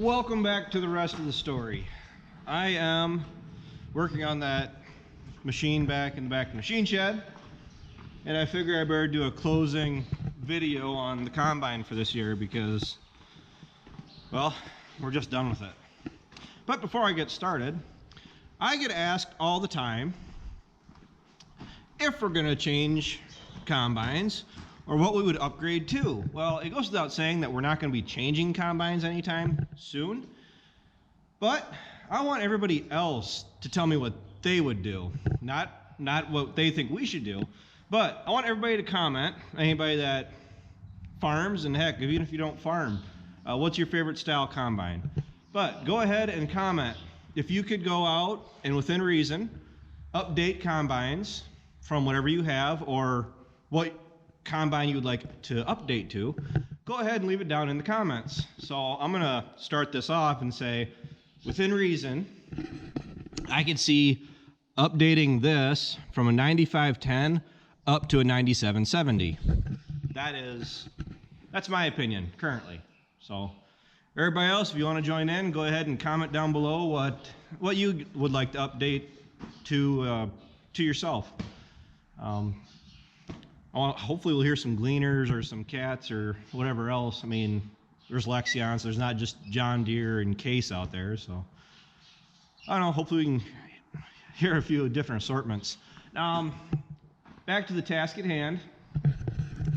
Welcome back to the rest of the story. I am working on that machine back in the back of the machine shed, and I figure I better do a closing video on the combine for this year because, well, we're just done with it. But before I get started, I get asked all the time if we're going to change combines or what we would upgrade to. Well, it goes without saying that we're not going to be changing combines anytime soon, but I want everybody else to tell me what they would do, not what they think we should do, but I want everybody to comment, anybody that farms, and heck, even if you don't farm, what's your favorite style combine? But go ahead and comment if you could go out and within reason update combines from whatever you have or what combine you would like to update to. Go ahead and leave it down in the comments. So I'm gonna start this off and say, within reason, I could see updating this from a 9510 up to a 9770. That's my opinion currently. So everybody else, if you want to join in, go ahead and comment down below what you would like to update to yourself. Hopefully we'll hear some gleaners or some cats or whatever else. I mean, there's Lexions, there's not just John Deere and Case out there, so I don't know, hopefully we can hear a few different assortments. Back to the task at hand.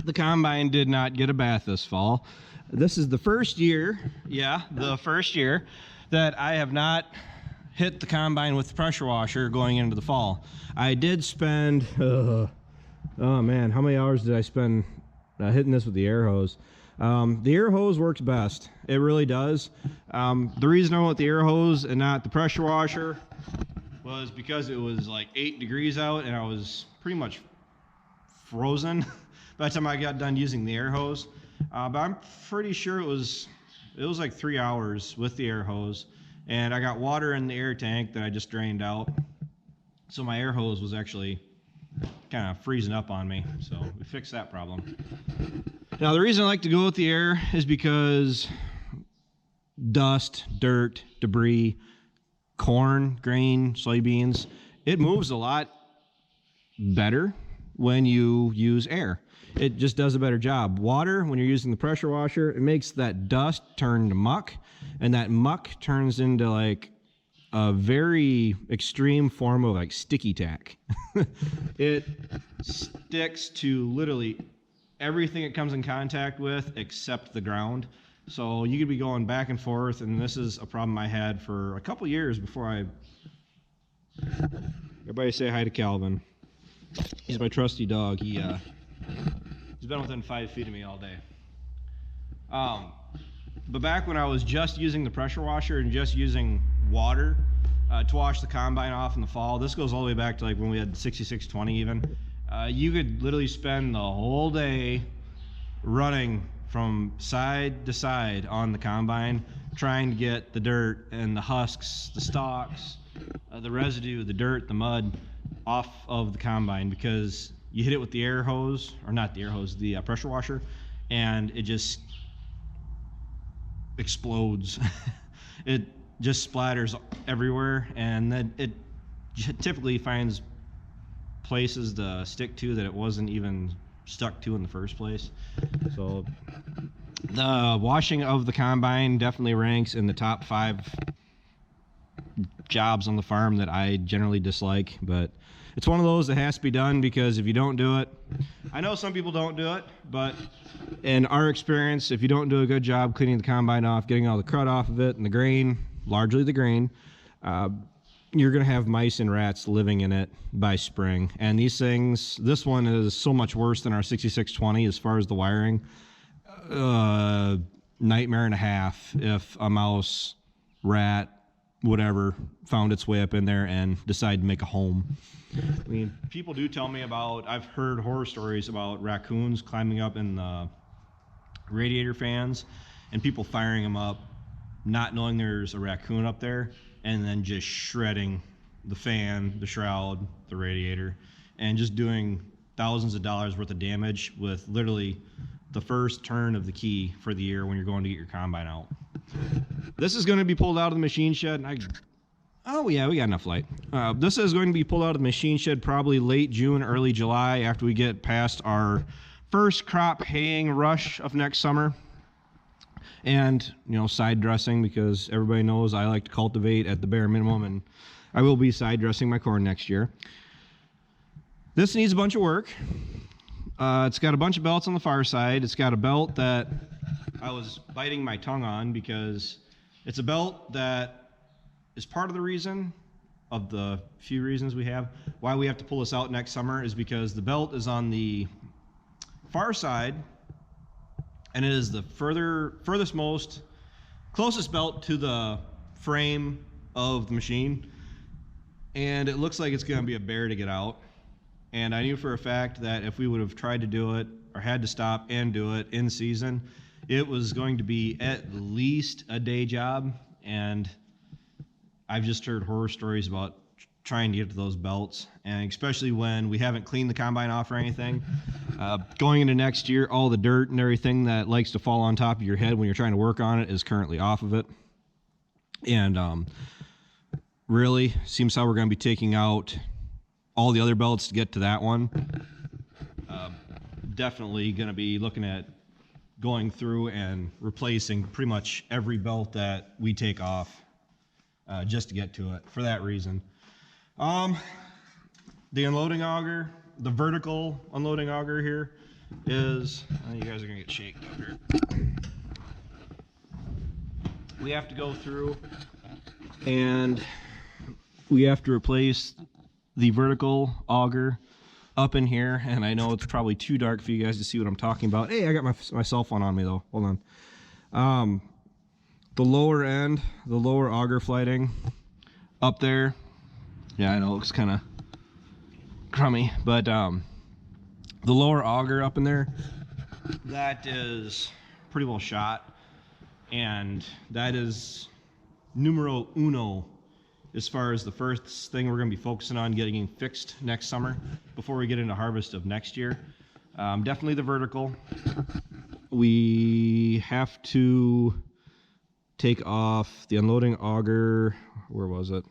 The combine did not get a bath this fall. This is the first year, the first year that I have not hit the combine with the pressure washer going into the fall. I did spend, oh man, how many hours did I spend hitting this with the air hose? The air hose works best. It really does. The reason I went with the air hose and not the pressure washer was because it was like 8 degrees out and I was pretty much frozen by the time I got done using the air hose. But I'm pretty sure it was like 3 hours with the air hose, and I got water in the air tank that I just drained out. So my air hose was actually kind of freezing up on me, so we fixed that problem. Now the reason I like to go with the air is because dust, dirt, debris, corn, grain, soybeans, it moves a lot better when you use air. It just does a better job. Water, when you're using the pressure washer, it makes that dust turn to muck, and that muck turns into like a very extreme form of like sticky tack. It sticks to literally everything it comes in contact with except the ground. So you could be going back and forth, and this is a problem I had for a couple years before Everybody say hi to Calvin. He's my trusty dog. He's been within 5 feet of me all day. But back when I was just using the pressure washer and just using water to wash the combine off in the fall, this goes all the way back to like when we had 6620 even, you could literally spend the whole day running from side to side on the combine trying to get the dirt and the husks, the stalks, the residue, the dirt, the mud off of the combine, because you hit it with the air hose, or not the air hose, the pressure washer, and it just explodes. It just splatters everywhere, and then it typically finds places to stick to that it wasn't even stuck to in the first place. So the washing of the combine definitely ranks in the top 5 jobs on the farm that I generally dislike, but it's one of those that has to be done, because if you don't do it, I know some people don't do it, but in our experience, if you don't do a good job cleaning the combine off, getting all the crud off of it and the grain, largely the grain, you're going to have mice and rats living in it by spring. And these things, this one is so much worse than our 6620 as far as the wiring. Nightmare and a half if a mouse, rat, whatever found its way up in there and decided to make a home. I mean, people do tell me about, I've heard horror stories about raccoons climbing up in the radiator fans and people firing them up, not knowing there's a raccoon up there, and then just shredding the fan, the shroud, the radiator, and just doing thousands of dollars worth of damage with literally the first turn of the key for the year when you're going to get your combine out. This is going to be pulled out of the machine shed. Oh yeah, we got enough light. This is going to be pulled out of the machine shed probably late June, early July, after we get past our first crop haying rush of next summer. And, you know, side dressing, because everybody knows I like to cultivate at the bare minimum, and I will be side dressing my corn next year. This needs a bunch of work. It's got a bunch of belts on the far side. It's got a belt that I was biting my tongue on, because it's a belt that is part of the reason, of the few reasons we have, why we have to pull this out next summer, is because the belt is on the far side, and it is the furthest most, closest belt to the frame of the machine, and it looks like it's going to be a bear to get out. And I knew for a fact that if we would have tried to do it, or had to stop and do it in season, it was going to be at least a day job. And I've just heard horror stories about trying to get to those belts, and especially when we haven't cleaned the combine off or anything. Going into next year, all the dirt and everything that likes to fall on top of your head when you're trying to work on it is currently off of it. And really seems how we're going to be taking out all the other belts to get to that one. Definitely going to be looking at going through and replacing pretty much every belt that we take off just to get to it, for that reason. The unloading auger, the vertical unloading auger here is, you guys are gonna get shaked up here. We have to go through and we have to replace the vertical auger up in here, and I know it's probably too dark for you guys to see what I'm talking about. Hey, I got my cell phone on me though, hold on. The lower end, the lower auger flighting up there, yeah, I know it looks kind of crummy, but the lower auger up in there, that is pretty well shot, and that is numero uno as far as the first thing we're going to be focusing on getting fixed next summer before we get into harvest of next year. Definitely the vertical. We have to take off the unloading auger. Where was it?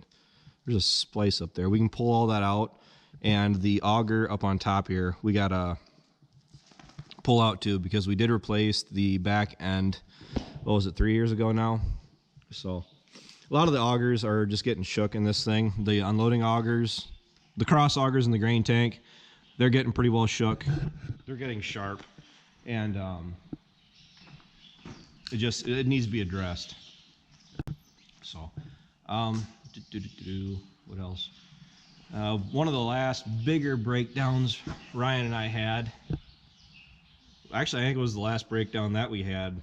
There's a splice up there. We can pull all that out, and the auger up on top here, we gotta pull out too, because we did replace the back end, what was it, 3 years ago now? So a lot of the augers are just getting shook in this thing. The unloading augers, the cross augers in the grain tank, they're getting pretty well shook. They're getting sharp, and it needs to be addressed. So what else? One of the last bigger breakdowns Ryan and I had, actually I think it was the last breakdown that we had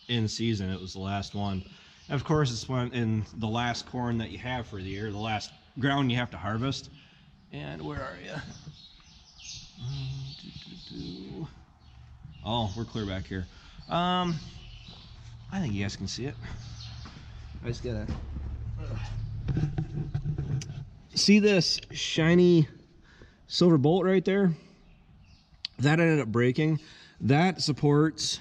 in season. It was the last one. And of course, it's when in the last corn that you have for the year, the last ground you have to harvest. And where are you? Oh, we're clear back here. I think you guys can see it. I just gotta see this shiny silver bolt right there. That ended up breaking. That supports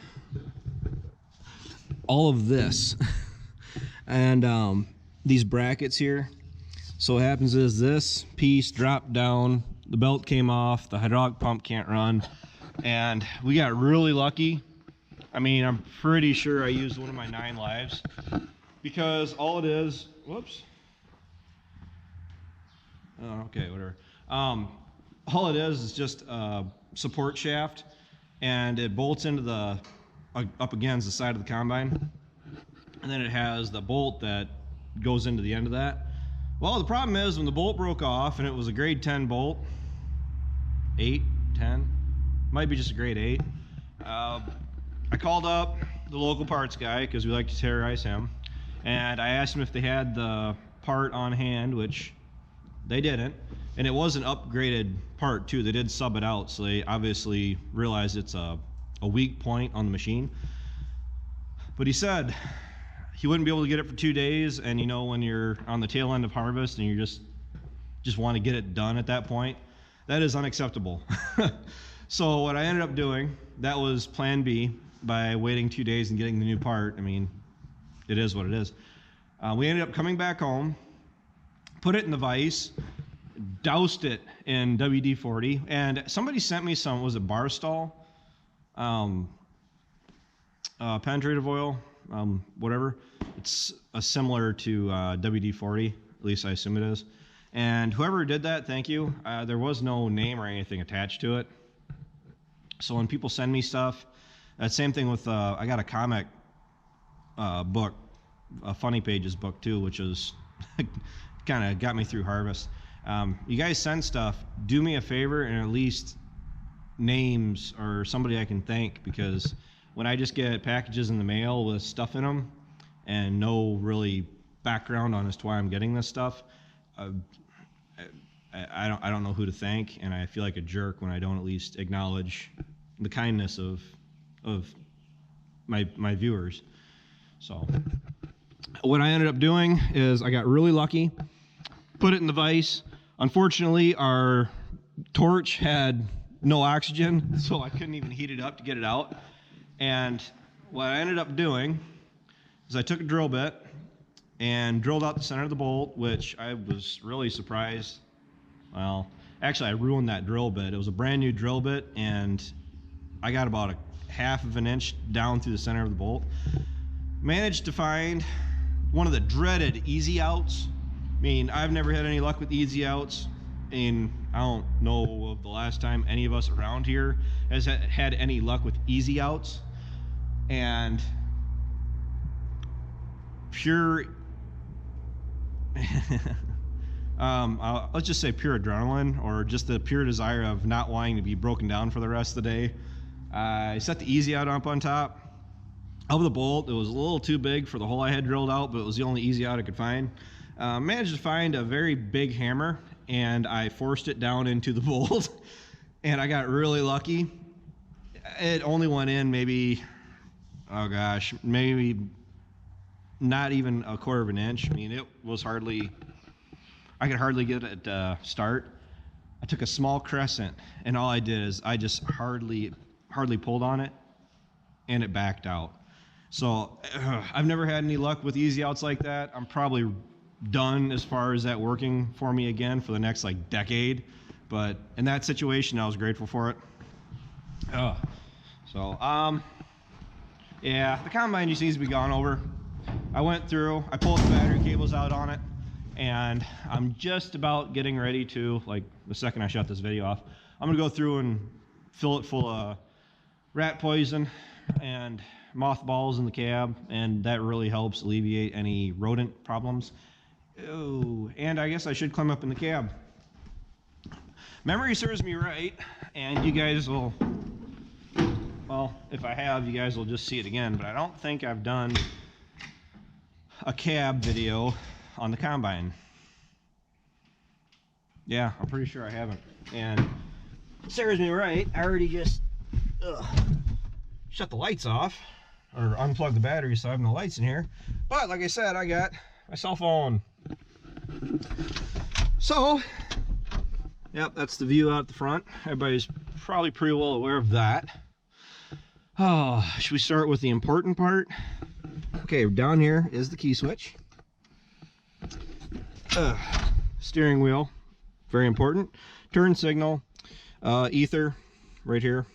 all of this. And these brackets here. So what happens is this piece dropped down, the belt came off, the hydraulic pump can't run, and we got really lucky. I mean, I'm pretty sure I used one of my 9 lives, because all it is, whoops. Oh, okay, whatever. All it is just a support shaft, and it bolts into the up against the side of the combine, and then it has the bolt that goes into the end of that. Well, the problem is when the bolt broke off, and it was a grade 10 bolt, 8, 10, might be just a grade 8. I called up the local parts guy, because we like to terrorize him, and I asked him if they had the part on hand, which they didn't, and it was an upgraded part too. They did sub it out, so they obviously realized it's a weak point on the machine. But he said he wouldn't be able to get it for 2 days, and you know, when you're on the tail end of harvest and you just want to get it done at that point, that is unacceptable. So what I ended up doing, that was plan B, by waiting 2 days and getting the new part. I mean, it is what it is. We ended up coming back home, put it in the vise, doused it in WD-40, and somebody sent me some, was it Barstol? Penetrative oil, whatever. It's similar to WD-40, at least I assume it is. And whoever did that, thank you. There was no name or anything attached to it. So when people send me stuff, that same thing with, I got a comic book, a Funny Pages book too, which is kind of got me through harvest. You guys send stuff, do me a favor and at least names or somebody I can thank, because when I just get packages in the mail with stuff in them and no really background on as to why I'm getting this stuff, I don't know who to thank, and I feel like a jerk when I don't at least acknowledge the kindness of my viewers. So what I ended up doing is I got really lucky, put it in the vise. Unfortunately, our torch had no oxygen, so I couldn't even heat it up to get it out. And what I ended up doing is I took a drill bit and drilled out the center of the bolt, which I was really surprised. Well, actually I ruined that drill bit. It was a brand new drill bit, and I got about a half of an inch down through the center of the bolt. Managed to find one of the dreaded easy outs. I mean, I've never had any luck with easy outs, and I don't know of the last time any of us around here has had any luck with easy outs. And pure let's just say pure adrenaline, or just the pure desire of not wanting to be broken down for the rest of the day. I set the easy out up on top of the bolt. It was a little too big for the hole I had drilled out, but it was the only easy out I could find. Managed to find a very big hammer, and I forced it down into the bolt, and I got really lucky. It only went in maybe, oh gosh, maybe not even a quarter of an inch. I mean, it was hardly, I could hardly get it to start. I took a small crescent, and all I did is I just hardly pulled on it, and it backed out. So I've never had any luck with easy outs like that. I'm probably done as far as that working for me again for the next like decade. But in that situation, I was grateful for it. Yeah, the combine just needs to be gone over. I went through, I pulled the battery cables out on it, and I'm just about getting ready to, like the second I shut this video off, I'm gonna go through and fill it full of rat poison and mothballs in the cab, and that really helps alleviate any rodent problems. Oh, and I guess I should climb up in the cab. Memory serves me right, and you guys will, well, if I have, you guys will just see it again, but I don't think I've done a cab video on the combine. Yeah, I'm pretty sure I haven't. And it serves me right, I already just shut the lights off, or unplug the battery so I have no lights in here. But like I said, I got my cell phone. So, yep, that's the view out the front. Everybody's probably pretty well aware of that. Oh, should we start with the important part? Okay, down here is the key switch. Steering wheel, very important. Turn signal, ether, right here.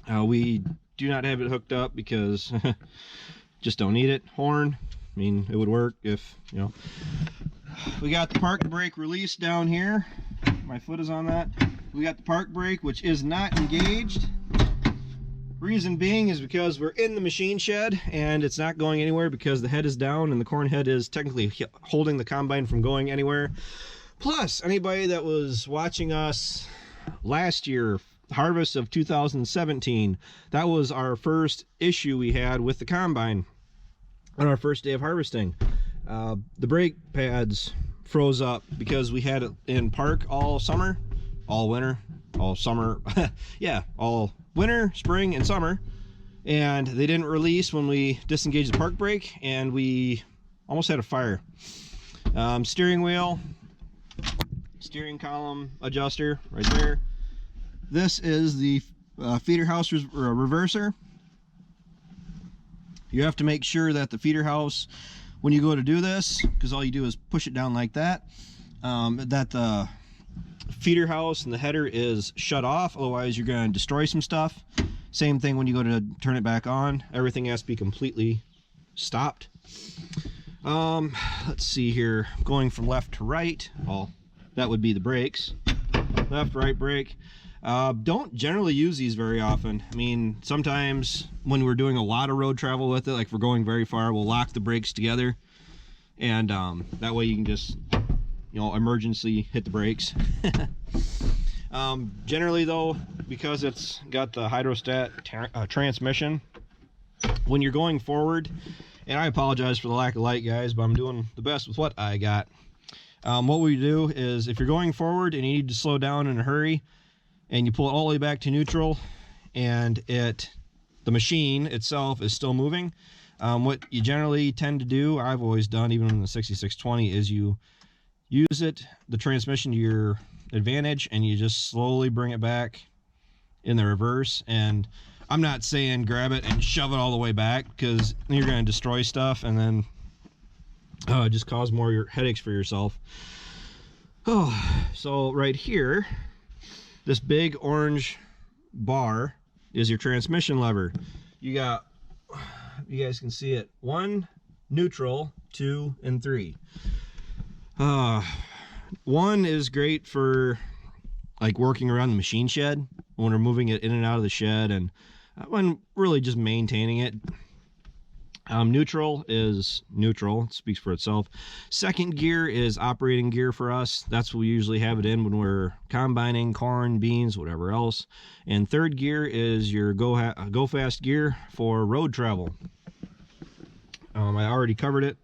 We do not have it hooked up because just don't need it. Horn, I mean, it would work if, you know. We got the park brake release down here. My foot is on that. We got the park brake, which is not engaged. Reason being is because we're in the machine shed and it's not going anywhere because the head is down and the corn head is technically holding the combine from going anywhere. Plus, anybody that was watching us last year, harvest of 2017, that was our first issue we had with the combine on our first day of harvesting. The brake pads froze up because we had it in park all summer, all winter, all summer, yeah, all winter, spring, and summer, and they didn't release when we disengaged the park brake, and we almost had a fire. Steering wheel, steering column adjuster right there. This is the feeder house reverser. You have to make sure that the feeder house, when you go to do this, because all you do is push it down like that, that the feeder house and the header is shut off, otherwise you're going to destroy some stuff. Same thing when you go to turn it back on, everything has to be completely stopped. Let's see here, going from left to right, well, that would be the brakes. Left, right brake. Don't generally use these very often. I mean, sometimes when we're doing a lot of road travel with it, like if we're going very far, we'll lock the brakes together, and that way you can just, you know, emergency hit the brakes. Generally though, because it's got the hydrostat transmission, when you're going forward, and I apologize for the lack of light, guys, but I'm doing the best with what I got. What we do is, if you're going forward and you need to slow down in a hurry, and you pull it all the way back to neutral, and the machine itself is still moving, what you generally tend to do, I've always done, even in the 6620, is you use the transmission to your advantage, and you just slowly bring it back in the reverse. And I'm not saying grab it and shove it all the way back, because you're going to destroy stuff and then just cause more headaches for yourself. So right here, this big orange bar is your transmission lever. You guys can see it, 1, neutral, 2, and 3. 1 is great for like working around the machine shed when we're moving it in and out of the shed, and when really just maintaining it. Neutral is neutral, it speaks for itself. Second gear is operating gear for us. That's what we usually have it in when we're combining corn, beans, whatever else. And third gear is your go fast gear for road travel. I already covered it.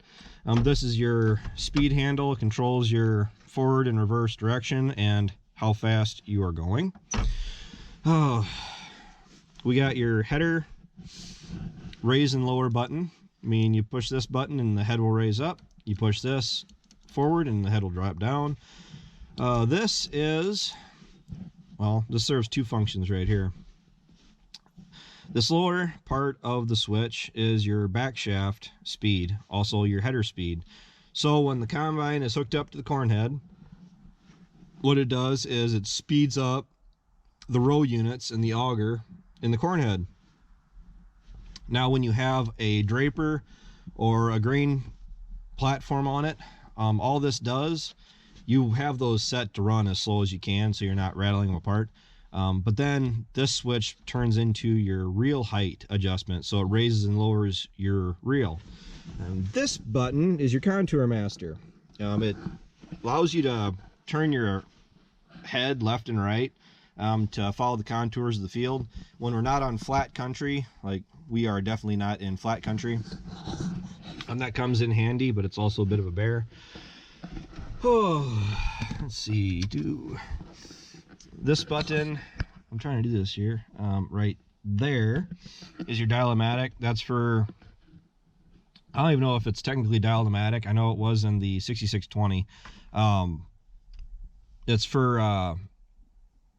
This is your speed handle. It controls your forward and reverse direction and how fast you are going. We got your header raise and lower button. I mean, you push this button and the head will raise up. You push this forward and the head will drop down. This serves 2 functions right here. This lower part of the switch is your back shaft speed, also your header speed. So when the combine is hooked up to the corn head, what it does is it speeds up the row units in the auger in the corn head. Now when you have a draper or a grain platform on it, all this does, you have those set to run as slow as you can so you're not rattling them apart. But then this switch turns into your reel height adjustment, so it raises and lowers your reel. And this button is your contour master. It allows you to turn your head left and right to follow the contours of the field. When we're not on flat country, like we are definitely not in flat country, and that comes in handy, but it's also a bit of a bear. Let's see, this button, I'm trying to do this here, right there is your dial-o-matic. That's for, I don't even know if it's technically dial-o-matic. I know it was in the 6620. It's for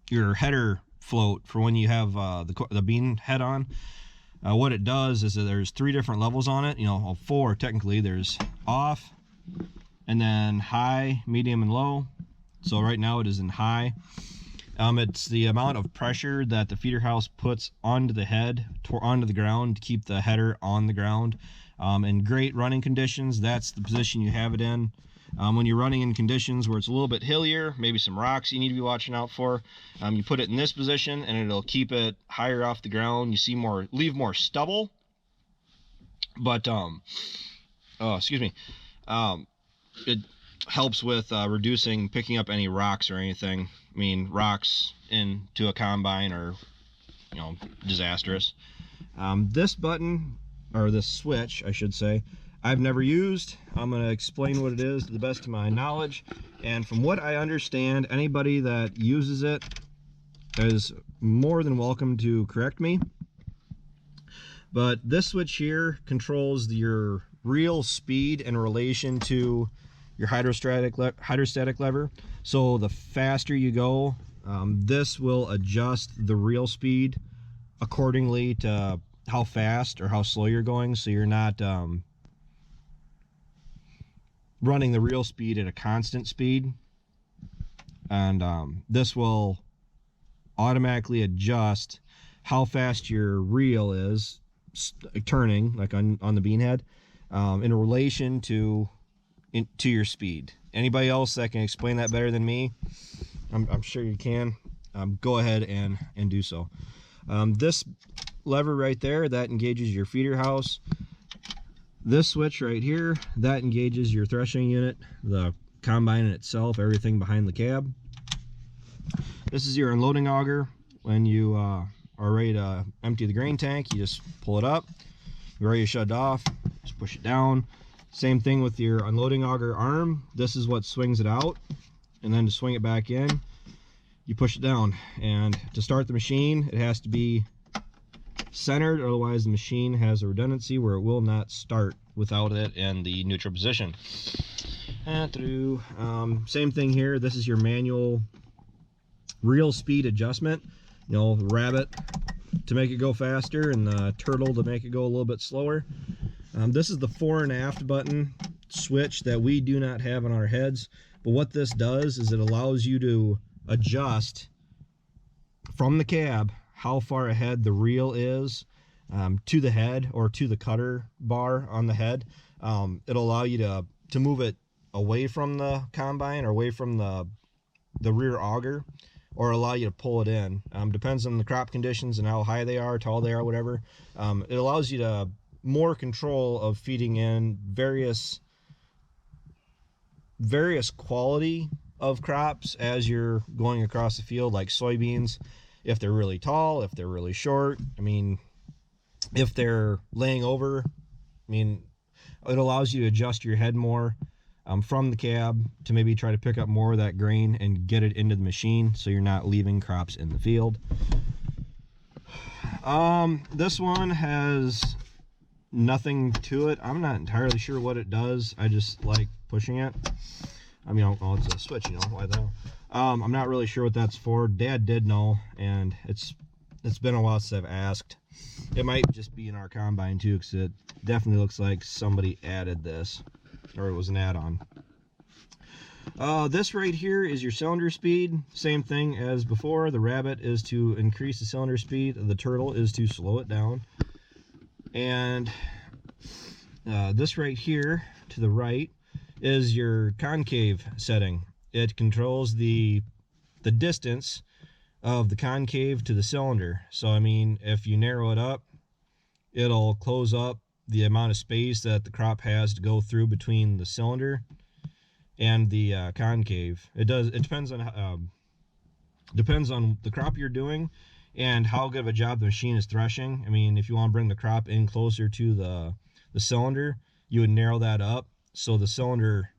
your header float for when you have the bean head on. What it does is that there's 3 different levels on it, 4 technically. There's off, and then high, medium, and low. So right now it is in high. It's the amount of pressure that the feeder house puts onto the head, onto the ground, to keep the header on the ground. In great running conditions, that's the position you have it in. When you're running in conditions where it's a little bit hillier, maybe some rocks you need to be watching out for, you put it in this position and it'll keep it higher off the ground. You see leave more stubble, but it helps with picking up any rocks or anything. I mean, rocks into a combine are, disastrous. This button, or this switch, I should say, I've never used. I'm going to explain what it is to the best of my knowledge, and from what I understand, anybody that uses it is more than welcome to correct me. But this switch here controls your reel speed in relation to your hydrostatic lever. So the faster you go, this will adjust the reel speed accordingly to how fast or how slow you're going, so you're not running the reel speed at a constant speed. And this will automatically adjust how fast your reel is turning, like on the bean head, in relation to your speed. Anybody else that can explain that better than me, I'm sure you can. Go ahead and do so. This lever right there, that engages your feeder house. This switch right here, that engages your threshing unit, the combine in itself, everything behind the cab. This is your unloading auger. When you are ready to empty the grain tank, you just pull it up. You're ready to shut it off, just push it down. Same thing with your unloading auger arm. This is what swings it out, and then to swing it back in, you push it down. And to start the machine, it has to be centered, otherwise the machine has a redundancy where it will not start without it in the neutral position. And through, same thing here. This is your manual reel speed adjustment. You know, the rabbit to make it go faster and the turtle to make it go a little bit slower. This is the fore and aft button switch that we do not have on our heads, but what this does is it allows you to adjust from the cab how far ahead the reel is to the head or to the cutter bar on the head. It'll allow you to move it away from the combine or away from the rear auger, or allow you to pull it in. Depends on the crop conditions and how high they are, tall they are, whatever. It allows you to more control of feeding in various quality of crops as you're going across the field, like soybeans, if they're really tall, if they're really short. I mean, if they're laying over, I mean, it allows you to adjust your head more from the cab to maybe try to pick up more of that grain and get it into the machine so you're not leaving crops in the field. This one has nothing to it. I'm not entirely sure what it does. I just like pushing it. I mean, oh, it's a switch, you know, why the hell? I'm not really sure what that's for. Dad did know, and it's been a while since I've asked. It might just be in our combine too, because it definitely looks like somebody added this, or it was an add-on. This right here is your cylinder speed. Same thing as before. The rabbit is to increase the cylinder speed. The turtle is to slow it down. And this right here to the right is your concave setting. It controls the distance of the concave to the cylinder. So I mean, if you narrow it up, it'll close up the amount of space that the crop has to go through between the cylinder and the concave. It depends on the crop you're doing and how good of a job the machine is threshing. I mean, if you want to bring the crop in closer to the cylinder, you would narrow that up so the cylinder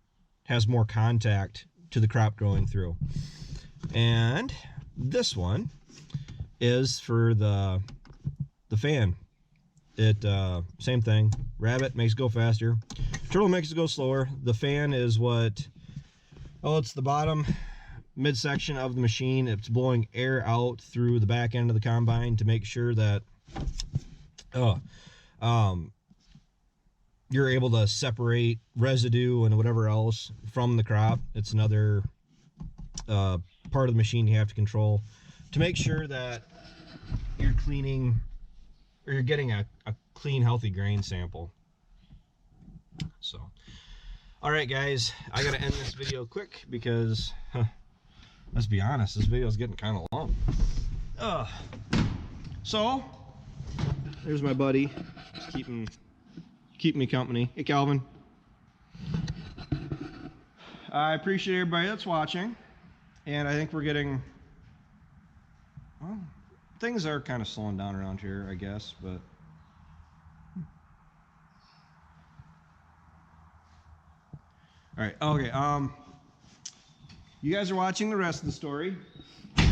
has more contact to the crop going through. And this one is for the fan. It same thing. Rabbit makes it go faster. Turtle makes it go slower. The fan is what? Oh, it's the bottom midsection of the machine. It's blowing air out through the back end of the combine to make sure that you're able to separate residue and whatever else from the crop. It's another part of the machine you have to control to make sure that you're cleaning, or you're getting a clean, healthy grain sample. So, all right, guys, I gotta end this video quick because, let's be honest, this video is getting kind of long. So, there's my buddy, just keeping me company. Hey, Calvin. I appreciate everybody that's watching, and I think we're getting, well, things are kind of slowing down around here, I guess, but all right, okay, you guys are watching the rest of the story.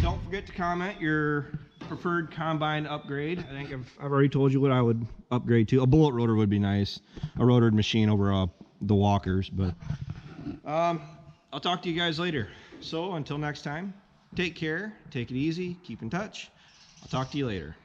Don't forget to comment your preferred combine upgrade. I think I've already told you what I would upgrade to. A bullet rotor would be nice, a rotored machine over the walkers, but I'll talk to you guys later. So until next time, take care, take it easy, keep in touch. I'll talk to you later.